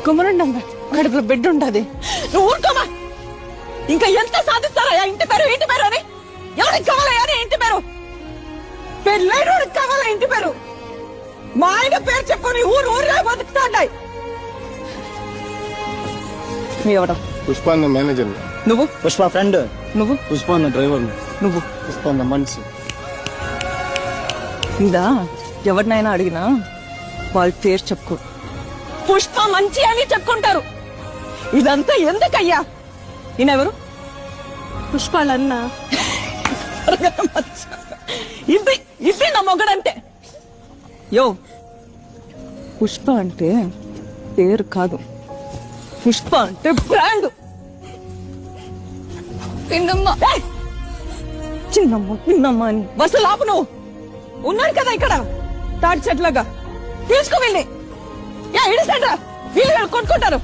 కుమరుండంగా కడుపులో బిడ్డ ఉంటది. నువ్వు ఊరుకోమా. ఇంకా ఎంత సాధిస్తారా ఇంటి పేరు అని? ఎవరికి కావాలయ్యా ఇంటి పేరు? పెళ్ళైనోడికి కావాలా ఇంటి పేరు? మా ఆయన పేరు చెప్పుకొని ఊరుగా బతుకుతా ఉంటాయి. ఎవడం? పుష్ప అన్న మేనేజర్. నువ్వు? పుష్ప ఫ్రెండ్. నువ్వు? పుష్ప అన్న డ్రైవర్. నువ్వు? పుష్ప అన్న మనిషి. ఇదా ఎవరినైనా అడిగినా వాళ్ళ పేరు చెప్పుకో. పుష్ప మంచి అని చెప్పుకుంటారు. ఇదంతా ఎందుకయ్యా? ఈయనెవరు? పుష్పాలన్న. ఇది నా మొగడంటే. యో, పుష్ప అంటే పేరు కాదు, పుష్ప అంటే బ్రాండ్. చిన్నమ్మ పిన్నమ్మ అని బస్సు లాపు. నువ్వు ఉన్నాడు కదా ఇక్కడ తాడి చెట్లాగా, తీసుకు వెళ్ళి ఇడిసండ్రా, వీళ్ళు కొట్టుకుంటారు.